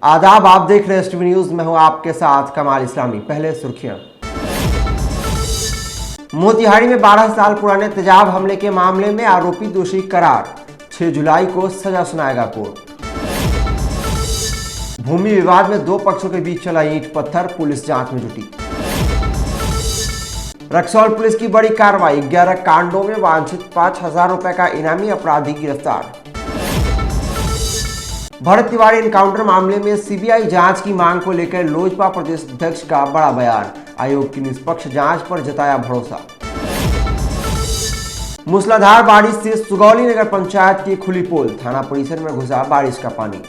आदाब, आप देख रहे हैं एसटीवी न्यूज। मैं हूं आपके साथ कमाल इस्लामी। पहले सुर्खियां। मोतिहारी में 12 साल पुराने तेजाब हमले के मामले में आरोपी दोषी करार, 6 जुलाई को सजा सुनाएगा कोर्ट। भूमि विवाद में दो पक्षों के बीच चला ईंट पत्थर, पुलिस जांच में जुटी। रक्सौल पुलिस की बड़ी कार्रवाई, 11 कांडों में वांछित 5,000 रुपए का इनामी अपराधी गिरफ्तार। भरत तिवारी एनकाउंटर मामले में सीबीआई जांच की मांग को लेकर लोजपा प्रदेश अध्यक्ष का बड़ा बयान, आयोग की निष्पक्ष जांच पर जताया भरोसा। मूसलाधार बारिश से सुगौली नगर पंचायत की खुली पोल, थाना परिसर में घुसा बारिश का पानी।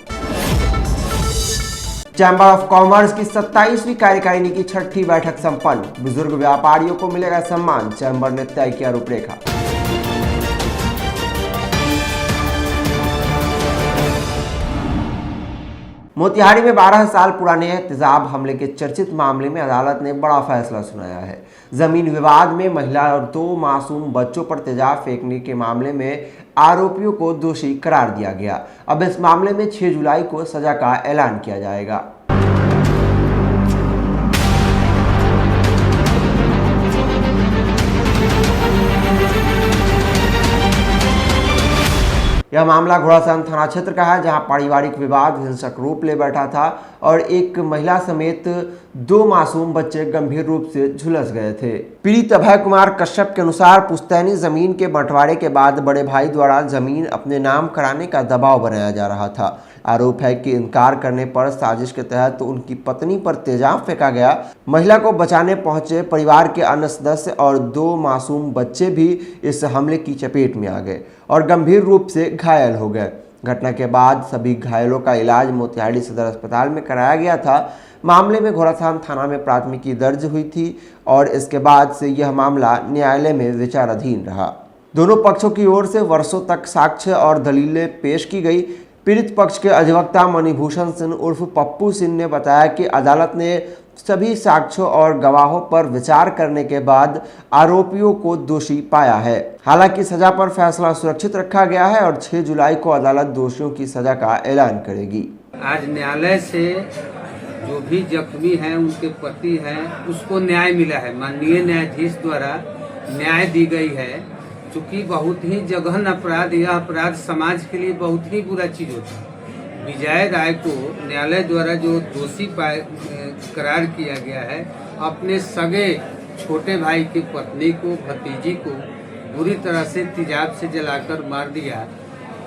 चैंबर ऑफ कॉमर्स की 27वीं कार्यकारिणी की 6ठी बैठक संपन्न, बुजुर्ग व्यापारियों को मिलेगा सम्मान, चैंबर ने तय किया रूपरेखा। मोतिहारी में 12 साल पुराने तेजाब हमले के चर्चित मामले में अदालत ने बड़ा फैसला सुनाया है। जमीन विवाद में महिला और 2 मासूम बच्चों पर तेजाब फेंकने के मामले में आरोपियों को दोषी करार दिया गया। अब इस मामले में 6 जुलाई को सजा का ऐलान किया जाएगा। यह मामला घोड़ासहन थाना क्षेत्र का है, जहां पारिवारिक विवाद हिंसक रूप ले बैठा था और एक महिला समेत 2 मासूम बच्चे गंभीर रूप से झुलस गए थे। पीड़ित अभय कुमार कश्यप के अनुसार पुश्तैनी जमीन के बंटवारे के बाद बड़े भाई द्वारा जमीन अपने नाम कराने का दबाव बनाया जा रहा था। आरोप है कि इनकार करने पर साजिश के तहत तो उनकी पत्नी पर तेजाब फेंका गया। महिला को बचाने पहुंचे परिवार के अन्य सदस्य और 2 मासूम बच्चे भी इस हमले की चपेट में आ गए और गंभीर रूप से घायल हो गए। घटना के बाद सभी घायलों का इलाज मोतिहारी सदर अस्पताल में कराया गया था। मामले में घोड़ासहन थाना में प्राथमिकी दर्ज हुई थी और इसके बाद से यह मामला न्यायालय में विचाराधीन रहा। दोनों पक्षों की ओर से वर्षों तक साक्ष्य और दलीलें पेश की गई। पीड़ित पक्ष के अधिवक्ता मणिभूषण सिंह उर्फ पप्पू सिंह ने बताया कि अदालत ने सभी साक्ष्यों और गवाहों पर विचार करने के बाद आरोपियों को दोषी पाया है। हालांकि सजा पर फैसला सुरक्षित रखा गया है और 6 जुलाई को अदालत दोषियों की सजा का ऐलान करेगी। आज न्यायालय से जो भी जख्मी हैं, उनके पति हैं, उसको न्याय मिला है। माननीय न्यायाधीश द्वारा न्याय दी गई है। चूँकि बहुत ही जघन्य अपराध, यह अपराध समाज के लिए बहुत ही बुरा चीज़ होता है। विजय राय को न्यायालय द्वारा जो दोषी करार किया गया है, अपने सगे छोटे भाई की पत्नी को, भतीजी को बुरी तरह से तेजाब से जलाकर मार दिया।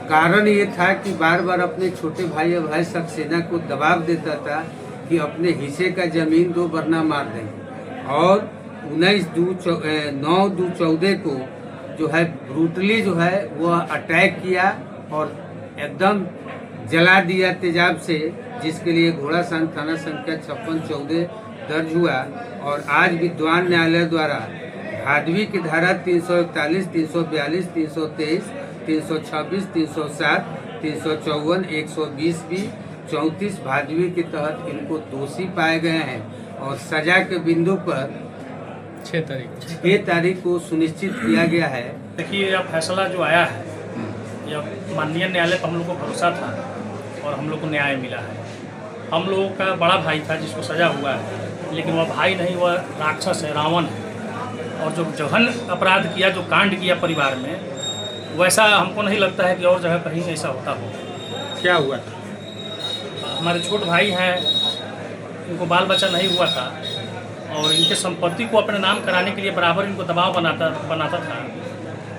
कारण ये था कि बार बार अपने छोटे भाई अभय सक्सेना को दबाव देता था कि अपने हिस्से का जमीन 2 बरना मार दें और 9/2/14 को जो है ब्रूटली जो है वह अटैक किया और एकदम जला दिया तेजाब से, जिसके लिए घोड़ासहन थाना संख्या 5614 दर्ज हुआ। और आज विद्वान न्यायालय द्वारा भादवी की धारा 341, 342, 323, 326, 307, 354, 120 भी 34 भादवी के तहत इनको दोषी पाए गए हैं और सजा के बिंदु पर 6 तारीख को सुनिश्चित किया गया है। देखिए, यह फैसला जो आया है, यह माननीय न्यायालय पर हम लोग को भरोसा था और हम लोग को न्याय मिला है। हम लोगों का बड़ा भाई था जिसको सजा हुआ है, लेकिन वह भाई नहीं, वह राक्षस है, रावण है। और जो जघन्य अपराध किया, जो कांड किया परिवार में, वैसा हमको नहीं लगता है कि और जगह कहीं ऐसा होता हो। क्या हुआ था? हमारे छोटे भाई हैं, इनको बाल बच्चा नहीं हुआ था और इनके संपत्ति को अपने नाम कराने के लिए बराबर इनको दबाव बनाता था।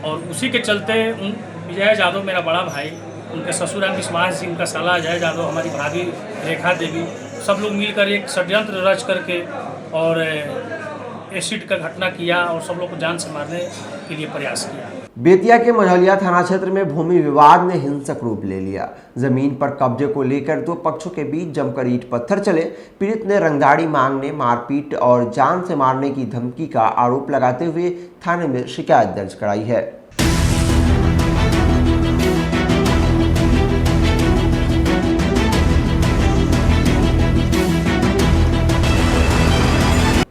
और उसी के चलते विजय यादव, मेरा बड़ा भाई, उनके ससुर हैं विश्वास सिंह, उनका साला अजय यादव, हमारी भाभी रेखा देवी, सब लोग मिलकर एक षड्यंत्र रच करके और एसिड का घटना किया और सब लोग को जान से मारने के लिए प्रयास किया। बेतिया के मझौलिया थाना क्षेत्र में भूमि विवाद ने हिंसक रूप ले लिया। जमीन पर कब्जे को लेकर 2 पक्षों के बीच जमकर ईंट पत्थर चले। पीड़ित ने रंगदारी मांगने, मारपीट और जान से मारने की धमकी का आरोप लगाते हुए थाने में शिकायत दर्ज कराई है।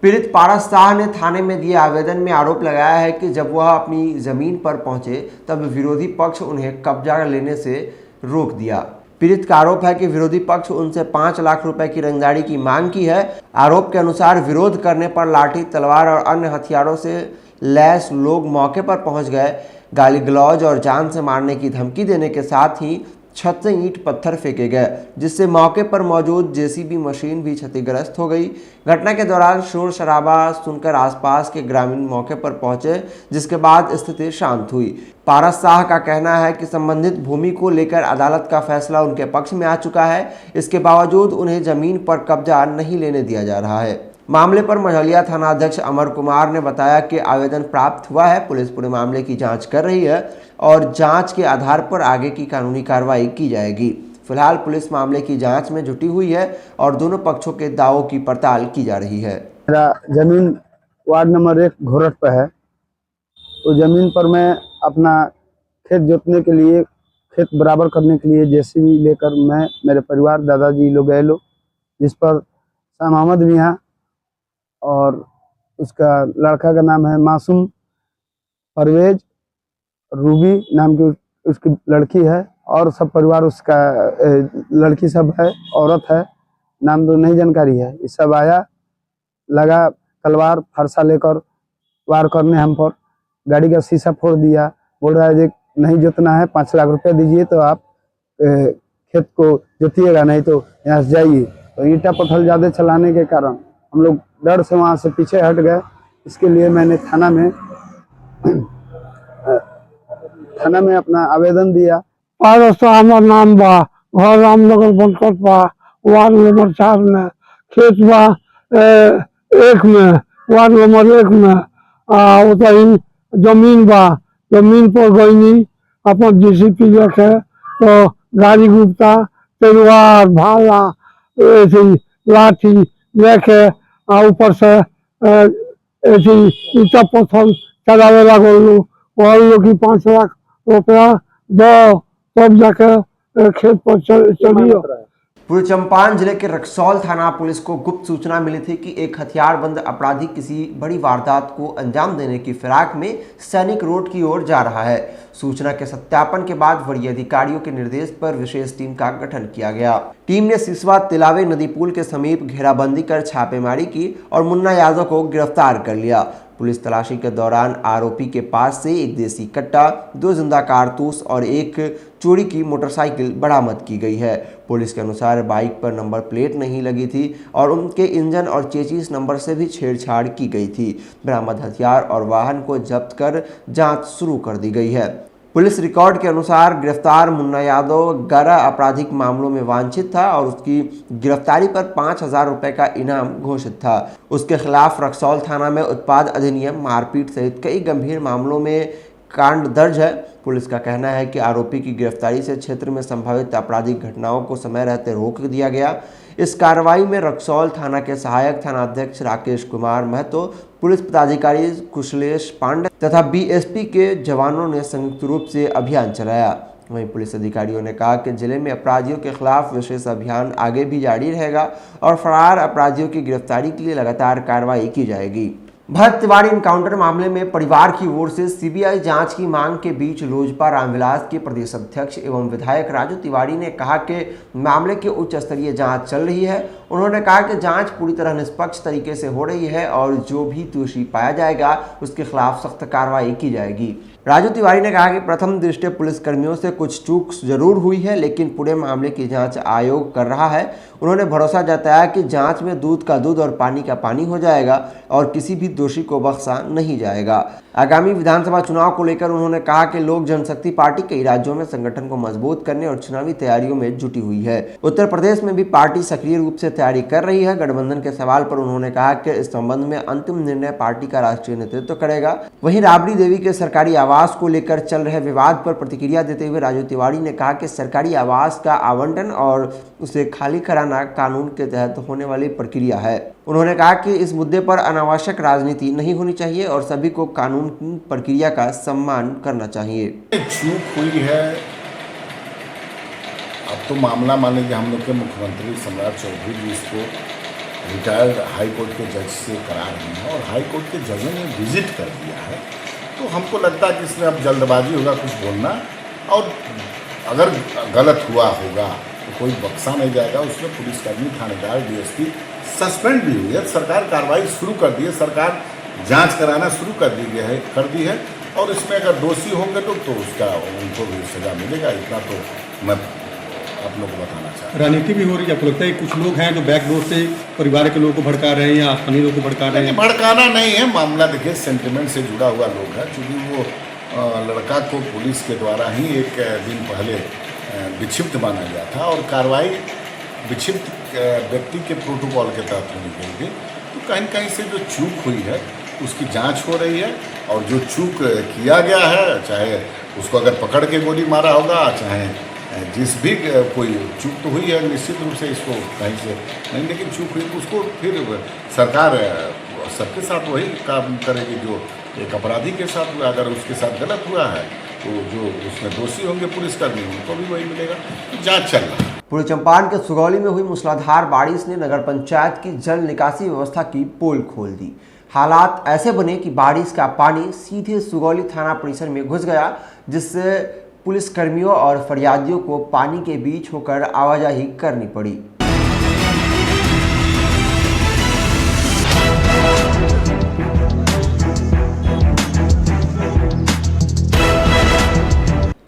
पीड़ित पारस शाह ने थाने में दिए आवेदन में आरोप लगाया है कि जब वह अपनी जमीन पर पहुंचे तब विरोधी पक्ष उन्हें कब्जा लेने से रोक दिया। पीड़ित का आरोप है कि विरोधी पक्ष उनसे 5 लाख रुपए की रंगदारी की मांग की है। आरोप के अनुसार विरोध करने पर लाठी, तलवार और अन्य हथियारों से लैस लोग मौके पर पहुंच गए। गाली गलौज और जान से मारने की धमकी देने के साथ ही छत से ईंट पत्थर फेंके गए, जिससे मौके पर मौजूद जेसीबी मशीन भी क्षतिग्रस्त हो गई। घटना के दौरान शोर शराबा सुनकर आसपास के ग्रामीण मौके पर पहुंचे, जिसके बाद स्थिति शांत हुई। पारस शाह का कहना है कि संबंधित भूमि को लेकर अदालत का फैसला उनके पक्ष में आ चुका है। इसके बावजूद उन्हें जमीन पर कब्जा नहीं लेने दिया जा रहा है। मामले पर मझौलिया थाना अध्यक्ष अमर कुमार ने बताया कि आवेदन प्राप्त हुआ है। पुलिस पूरे मामले की जांच कर रही है और जांच के आधार पर आगे की कानूनी कार्रवाई की जाएगी। फिलहाल पुलिस मामले की जांच में जुटी हुई है और दोनों पक्षों के दावों की पड़ताल की जा रही है। मेरा जमीन वार्ड नंबर 1 घोरट पर है। तो जमीन पर मैं अपना खेत जोतने के लिए, खेत बराबर करने के लिए जेसीबी लेकर मैं, मेरे परिवार, दादाजी लोग गए लोग, जिस पर शाह मोहम्मद मियाँ और उसका लड़का का नाम है मासूम, परवेज, रूबी नाम की उसकी लड़की है और सब परिवार उसका लड़की सब है, औरत है, नाम तो नहीं जानकारी है। ये सब आया, लगा तलवार फरसा लेकर वार करने हम पर। गाड़ी का शीशा फोड़ दिया। बोल रहा है जी नहीं जोतना है, 5 लाख रुपए दीजिए तो आप खेत को जोतिएगा, नहीं तो यहाँ से जाइए। तो ईंटा पत्थर ज़्यादा चलाने के कारण हम लोग डर से वहाँ से पीछे हट गए। इसके लिए मैंने थाना में अपना आवेदन दिया। पारस हमार नाम बा, घर रामनगर बनकट बा, वार्ड नंबर 4 में, खेत बा 1 में, वार्ड नंबर 1 में। उतरी जमीन बा, जमीन पर गईनी अपन जेसीबी लेके, तो गाड़ी गुप्ता, तलवार, भाला, ऐसी लाठी लेके ऊपर से ऐसी ईटा पत्थर चलावे लगल और लोग की 5 लाख रुपया दो तब जाकर खेत पर चलिए। पूर्व चंपारण जिले के रक्सौल थाना पुलिस को गुप्त सूचना मिली थी कि एक हथियारबंद अपराधी किसी बड़ी वारदात को अंजाम देने की फिराक में सैनिक रोड की ओर जा रहा है। सूचना के सत्यापन के बाद वरीय अधिकारियों के निर्देश पर विशेष टीम का गठन किया गया। टीम ने सिसवा तिलावे नदी पुल के समीप घेराबंदी कर छापेमारी की और मुन्ना यादव को गिरफ्तार कर लिया। पुलिस तलाशी के दौरान आरोपी के पास से एक देसी कट्टा, 2 जिंदा कारतूस और एक चोरी की मोटरसाइकिल बरामद की गई है। पुलिस के अनुसार बाइक पर नंबर प्लेट नहीं लगी थी और उनके इंजन और चेचिस नंबर से भी छेड़छाड़ की गई थी। बरामद हथियार और वाहन को जब्त कर जांच शुरू कर दी गई है। पुलिस रिकॉर्ड के अनुसार गिरफ्तार मुन्ना यादव 11 आपराधिक मामलों में वांछित था और उसकी गिरफ्तारी पर 5,000 रुपए का इनाम घोषित था। उसके खिलाफ रक्सौल थाना में उत्पाद अधिनियम, मारपीट सहित कई गंभीर मामलों में कांड दर्ज है। पुलिस का कहना है कि आरोपी की गिरफ्तारी से क्षेत्र में संभावित आपराधिक घटनाओं को समय रहते रोक दिया गया। इस कार्रवाई में रक्सौल थाना के सहायक थानाध्यक्ष राकेश कुमार महतो, पुलिस पदाधिकारी कुशलेश पांडे तथा बीएसपी के जवानों ने संयुक्त रूप से अभियान चलाया। वहीं पुलिस अधिकारियों ने कहा कि जिले में अपराधियों के खिलाफ विशेष अभियान आगे भी जारी रहेगा और फरार अपराधियों की गिरफ्तारी के लिए लगातार कार्रवाई की जाएगी। भरत तिवारी एनकाउंटर मामले में परिवार की ओर से सीबीआई जांच की मांग के बीच लोजपा रामविलास के प्रदेश अध्यक्ष एवं विधायक राजू तिवारी ने कहा कि मामले की उच्च स्तरीय जांच चल रही है। उन्होंने कहा कि जांच पूरी तरह निष्पक्ष तरीके से हो रही है और जो भी दोषी पाया जाएगा उसके खिलाफ सख्त कार्रवाई की जाएगी। राजू तिवारी ने कहा कि प्रथम दृष्टया पुलिसकर्मियों से कुछ चूक जरूर हुई है, लेकिन पूरे मामले की जांच आयोग कर रहा है। उन्होंने भरोसा जताया कि जांच में दूध का दूध और पानी का पानी हो जाएगा और किसी भी दोषी को बख्शा नहीं जाएगा। आगामी विधानसभा चुनाव को लेकर उन्होंने कहा कि लोक जनशक्ति पार्टी कई राज्यों में संगठन को मजबूत करने और चुनावी तैयारियों में जुटी हुई है। उत्तर प्रदेश में भी पार्टी सक्रिय रूप से तैयारी कर रही है। गठबंधन के सवाल पर उन्होंने कहा कि इस संबंध में अंतिम निर्णय पार्टी का राष्ट्रीय नेतृत्व करेगा। वहीं राबड़ी देवी के सरकारी आवास को लेकर चल रहे विवाद पर प्रतिक्रिया देते हुए राजू तिवारी ने कहा कि सरकारी आवास का आवंटन और उसे खाली कराना कानून के तहत होने वाली प्रक्रिया है। उन्होंने कहा कि इस मुद्दे पर अनावश्यक राजनीति नहीं होनी चाहिए और सभी को कानून की प्रक्रिया का सम्मान करना चाहिए। चूक हुई है। अब तो मामला मान लीजिए हम लोग के मुख्यमंत्री सम्राट चौधरी जी इसको रिटायर्ड हाई कोर्ट के जज से करा रहे हैं और हाई कोर्ट के जजों ने विजिट कर दिया है। तो हमको लगता है कि इसमें अब जल्दबाजी होगा कुछ बोलना, और अगर गलत हुआ होगा तो कोई बख्शा नहीं जाएगा। उसमें पुलिसकर्मी, थानेदार, डीएसपी सस्पेंड भी हुई है। सरकार कार्रवाई शुरू कर दी है, सरकार जांच कराना शुरू कर दी है और इसमें अगर दोषी होंगे तो उसका उनको भी सजा मिलेगा। इतना तो मैं आप लोगों को बताना चाहता हूँ। राजनीति भी हो रही है, आपको लगता है कुछ लोग हैं जो बैकडोर से परिवार के लोगों को भड़का रहे हैं या स्थानीय लोगों को भड़का रहे हैं? भड़काना नहीं है मामला, देखिए सेंटिमेंट से जुड़ा हुआ लोग है। चूँकि वो लड़का को पुलिस के द्वारा ही एक दिन पहले विक्षिप्त माना गया था और कार्रवाई विक्षिप्त व्यक्ति के प्रोटोकॉल के तहत होनी चाहिए। तो कहीं कहीं से जो चूक हुई है उसकी जांच हो रही है और जो चूक किया गया है, चाहे उसको अगर पकड़ के गोली मारा होगा, चाहे जिस भी कोई चूक तो हुई है, निश्चित रूप से इसको कहीं से नहीं, लेकिन चूक हुई तो उसको फिर सरकार सबके साथ वही काम करेगी जो एक अपराधी के साथ हुआ। अगर उसके साथ गलत हुआ है तो जो उसमें दोषी होंगे पुलिसकर्मी, उनको भी वही मिलेगा। तो जांच चल रहा है। पूर्वी चंपारण के सुगौली में हुई मूसलाधार बारिश ने नगर पंचायत की जल निकासी व्यवस्था की पोल खोल दी। हालात ऐसे बने कि बारिश का पानी सीधे सुगौली थाना परिसर में घुस गया, जिससे पुलिसकर्मियों और फरियादियों को पानी के बीच होकर आवाजाही करनी पड़ी।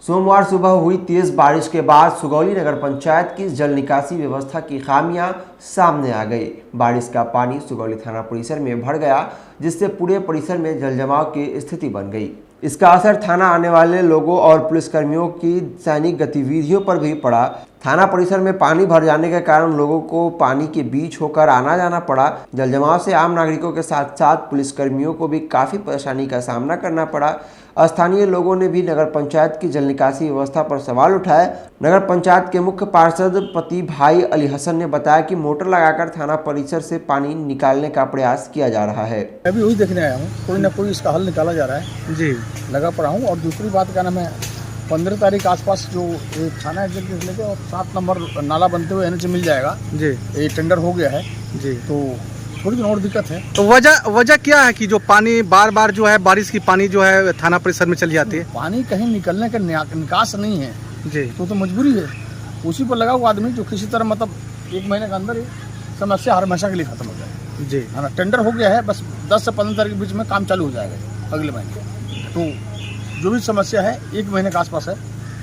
सोमवार सुबह हुई तेज बारिश के बाद सुगौली नगर पंचायत की जल निकासी व्यवस्था की खामियां सामने आ गई। बारिश का पानी सुगौली थाना परिसर में भर गया, जिससे पूरे परिसर में जलजमाव की स्थिति बन गई। इसका असर थाना आने वाले लोगों और पुलिसकर्मियों की दैनिक गतिविधियों पर भी पड़ा। थाना परिसर में पानी भर जाने के कारण लोगों को पानी के बीच होकर आना जाना पड़ा। जलजमाव से आम नागरिकों के साथ साथ पुलिसकर्मियों को भी काफ़ी परेशानी का सामना करना पड़ा। स्थानीय लोगों ने भी नगर पंचायत की जल निकासी व्यवस्था पर सवाल उठाए। नगर पंचायत के मुख्य पार्षद पति भाई अली हसन ने बताया कि मोटर लगाकर थाना परिसर से पानी निकालने का प्रयास किया जा रहा है। अभी वही देखने आया हूँ, कोई ना कोई इसका हल निकाला जा रहा है जी, लगा पड़ा हूँ। और दूसरी बात क्या नाम है, 15 तारीख आसपास जो थाना एग्जिट लेके और 7 नंबर नाला बनते हुए एनएच मिल जाएगा जी, ये टेंडर हो गया है जी। तो थोड़ी दिन और दिक्कत है। तो वजह क्या है कि जो पानी बार बार जो है बारिश की पानी जो है थाना परिसर में चली जाती है? पानी कहीं निकलने का निकास नहीं है जी, तो मजबूरी है। उसी पर लगा हुआ आदमी जो किसी तरह मतलब 1 महीने के अंदर ही समस्या हमेशा के लिए खत्म हो जाए जी। है ना, टेंडर हो गया है, बस 10 से 15 तारीख के बीच में काम चालू हो जाएगा अगले महीने। तो जो भी समस्या है 1 महीने के आसपास है,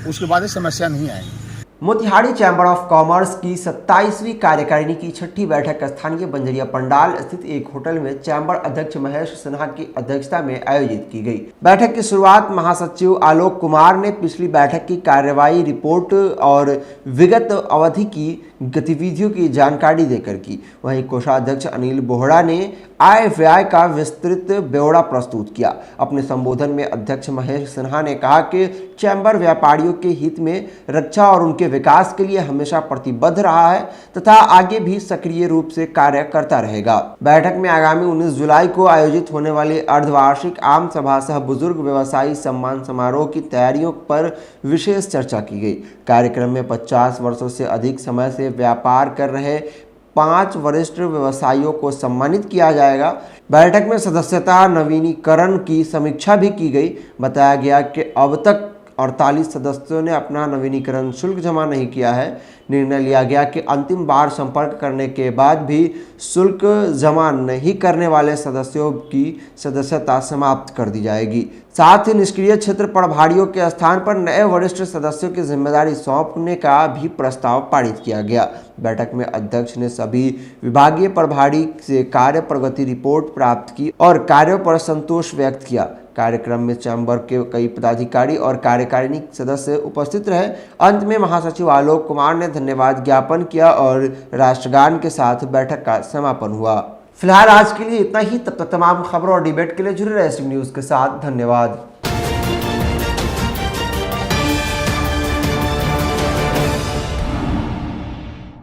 उसके बाद समस्या नहीं आएगी। मोतिहारी चैम्बर ऑफ कॉमर्स की 27वीं कार्यकारिणी की 6ठी बैठक स्थानीय बंजरिया पंडाल स्थित एक होटल में चैम्बर अध्यक्ष महेश सिन्हा की अध्यक्षता में आयोजित की गई। बैठक की शुरुआत महासचिव आलोक कुमार ने पिछली बैठक की कार्यवाही रिपोर्ट और विगत अवधि की गतिविधियों की जानकारी देकर की। वहीं कोषाध्यक्ष अनिल बोहड़ा ने आय व्यय का विस्तृत ब्यौरा प्रस्तुत किया। अपने संबोधन में अध्यक्ष महेश सिन्हा ने कहा कि चैम्बर व्यापारियों के हित में रक्षा और उनके विकास के लिए हमेशा प्रतिबद्ध रहा है तथा आगे भी सक्रिय रूप से कार्य करता रहेगा। बैठक में आगामी 19 जुलाई को आयोजित होने वाली अर्धवार्षिक आम सभा सह बुजुर्ग व्यवसायी सम्मान समारोह की तैयारियों पर विशेष चर्चा की गई। कार्यक्रम में 50 वर्षों से अधिक समय से व्यापार कर रहे 5 वरिष्ठ व्यवसायियों को सम्मानित किया जाएगा। बैठक में सदस्यता नवीनीकरण की समीक्षा भी की गई। बताया गया कि अब तक 48 सदस्यों ने अपना नवीनीकरण शुल्क जमा नहीं किया है। निर्णय लिया गया कि अंतिम बार संपर्क करने के बाद भी शुल्क जमा नहीं करने वाले सदस्यों की सदस्यता समाप्त कर दी जाएगी। साथ ही निष्क्रिय क्षेत्र प्रभारियों के स्थान पर नए वरिष्ठ सदस्यों की जिम्मेदारी सौंपने का भी प्रस्ताव पारित किया गया। बैठक में अध्यक्ष ने सभी विभागीय प्रभारी से कार्य प्रगति रिपोर्ट प्राप्त की और कार्यों पर संतोष व्यक्त किया। कार्यक्रम में चैम्बर के कई पदाधिकारी और कार्यकारिणी सदस्य उपस्थित रहे। अंत में महासचिव आलोक कुमार ने धन्यवाद ज्ञापन किया और राष्ट्रगान के साथ बैठक का समापन हुआ। फिलहाल आज के लिए इतना ही। तब तक तमाम खबरों और डिबेट के लिए जुड़े रहे एसटीवी न्यूज़ के साथ। धन्यवाद।